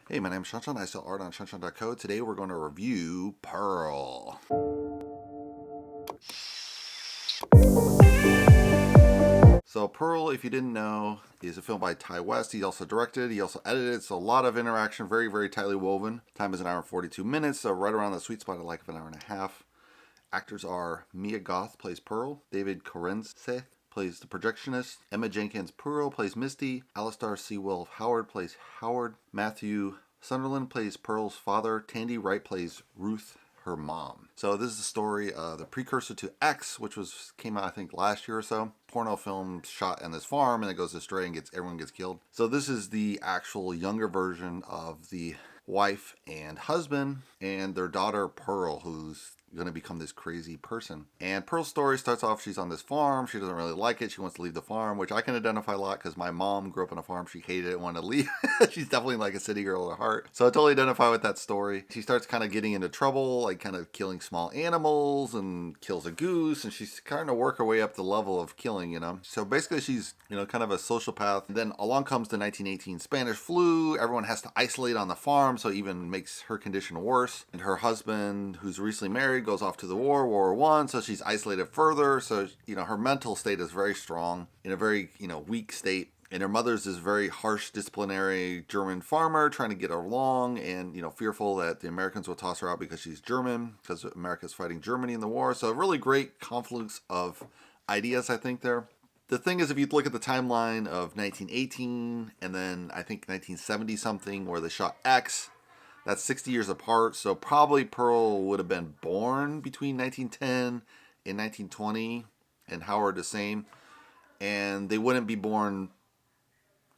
Hey, my name's ShawNshawN. I sell art on ShawNshawN.co. Today we're going to review Pearl. So Pearl, if you didn't know, is a film by Ty West. He also directed, he also edited, so a lot of interaction, very, very tightly woven. Time is an hour and 42 minutes, so right around the sweet spot of like an hour and a half. Actors are Mia Goth plays Pearl, David Corenswe plays the Projectionist, Emma Jenkins-Purro plays Misty, Alistair Sewell Howard plays Howard, Matthe Sunderland plays Pearl's father, Tandi Wright plays Ruth, her mom. So this is the story, the precursor to X, which came out I think last year or so. Porno film shot on this farm, and it goes astray and everyone gets killed. So this is the actual younger version of the wife and husband and their daughter Pearl, who's going to become this crazy person. And Pearl's story starts off, she's on this farm, she doesn't really like it, she wants to leave the farm, which I can identify a lot because my mom grew up on a farm, she hated it, wanted to leave. She's definitely like a city girl at heart, so I totally identify with that story. She starts kind of getting into trouble, like kind of killing small animals, and kills a goose, and she's kind of work her way up the level of killing, so basically she's kind of a sociopath. Then along comes the 1918 Spanish flu, everyone has to isolate on the farm, so it even makes her condition worse. And her husband, who's recently married, goes off to the World War I, so she's isolated further. So, her mental state is very strong, in a very, weak state. And her mother's this very harsh, disciplinary German farmer trying to get her along and, fearful that the Americans will toss her out because she's German, because America's fighting Germany in the war. So a really great confluence of ideas, I think, there. The thing is, if you look at the timeline of 1918 and then I think 1970 something where they shot X, that's 60 years apart, so probably Pearl would have been born between 1910 and 1920, and Howard the same. And they wouldn't be born,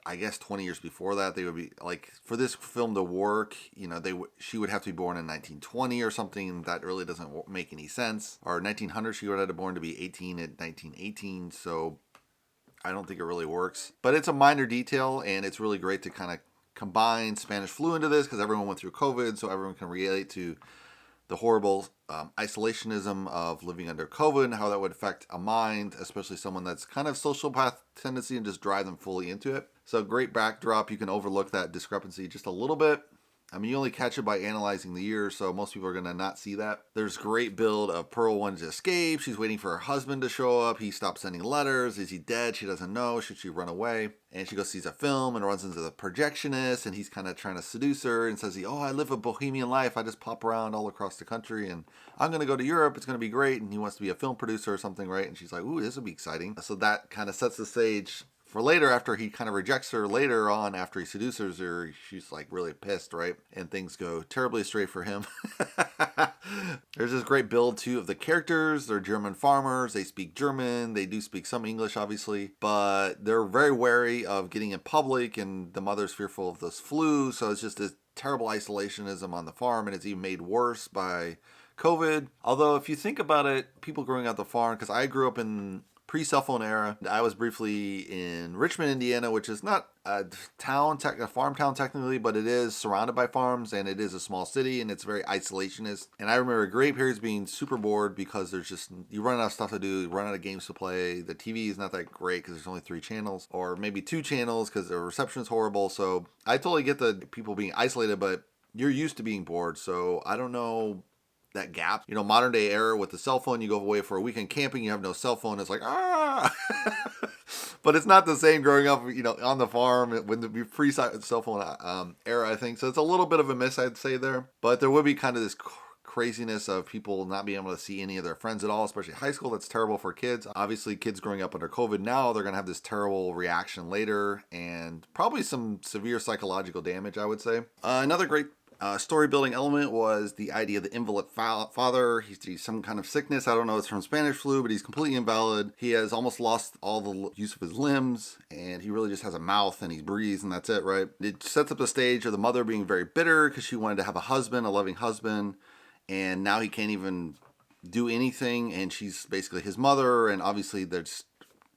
I guess, 20 years before that. They would be, like, for this film to work, she would have to be born in 1920 or something. That really doesn't make any sense. Or 1900, she would have been born to be 18 in 1918, so I don't think it really works. But it's a minor detail, and it's really great to kind of combine Spanish flu into this because everyone went through COVID, so everyone can relate to the horrible isolationism of living under COVID and how that would affect a mind, especially someone that's kind of sociopath tendency, and just drive them fully into it. So great backdrop. You can overlook that discrepancy just a little bit. I mean, you only catch it by analyzing the years, so most people are going to not see that. There's great build of Pearl wanting to escape. She's waiting for her husband to show up. He stops sending letters. Is he dead? She doesn't know. Should she run away? And she goes sees a film and runs into the Projectionist, and he's kind of trying to seduce her and says, I live a bohemian life. I just pop around all across the country, and I'm going to go to Europe. It's going to be great. And he wants to be a film producer or something, right? And she's like, ooh, this would be exciting. So that kind of sets the stage for later, after he kind of rejects her later on, after he seduces her, she's like really pissed, right? And things go terribly astray for him. There's this great build too of the characters. They're German farmers. They speak German. They do speak some English, obviously, but they're very wary of getting in public, and the mother's fearful of this flu. So it's just this terrible isolationism on the farm, and it's even made worse by COVID. Although if you think about it, people growing up the farm, because I grew up in pre-cell phone era. I was briefly in Richmond, Indiana, which is not a farm town technically, but it is surrounded by farms, and it is a small city, and it's very isolationist. And I remember great periods being super bored because you run out of stuff to do, you run out of games to play. The TV is not that great because there's only 3 channels, or maybe 2 channels because the reception is horrible. So I totally get the people being isolated, but you're used to being bored. So I don't know that gap, modern day era with the cell phone. You go away for a weekend camping, you have no cell phone. It's like, but it's not the same growing up, on the farm when the pre-cell phone era, I think. So it's a little bit of a miss, I'd say there. But there would be kind of this craziness of people not being able to see any of their friends at all, especially high school. That's terrible for kids. Obviously, kids growing up under COVID now, they're going to have this terrible reaction later, and probably some severe psychological damage, I would say. Another great story building element was the idea of the invalid father. He's some kind of sickness. I don't know, it's from Spanish flu, but he's completely invalid. He has almost lost all the use of his limbs, and he really just has a mouth, and he breathes, and that's it, right? It sets up the stage of the mother being very bitter because she wanted to have a husband, a loving husband, and now he can't even do anything, and she's basically his mother, and obviously there's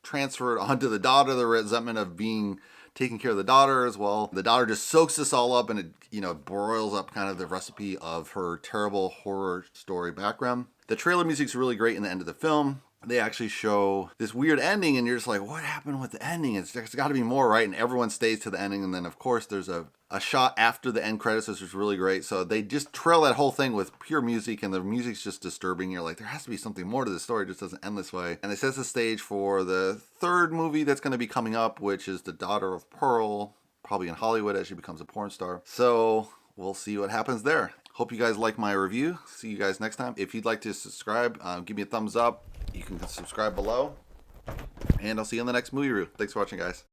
transferred onto the daughter the resentment of being taking care of the daughter as well. The daughter just soaks this all up, and it broils up kind of the recipe of her terrible horror story background. The trailer music's really great in the end of the film. they actually show this weird ending, and you're just like, what happened with the ending? There's got to be more, right? And everyone stays to the ending, and then of course there's a shot after the end credits, which is really great. So they just trail that whole thing with pure music, and the music's just disturbing. You're like, there has to be something more to this story. It just doesn't end this way. And it sets the stage for the third movie that's going to be coming up, which is The Daughter of Pearl, probably in Hollywood as she becomes a porn star. So we'll see what happens there. Hope you guys like my review. See you guys next time. If you'd like to subscribe, give me a thumbs up. You can subscribe below. And I'll see you in the next movie review. Thanks for watching, guys.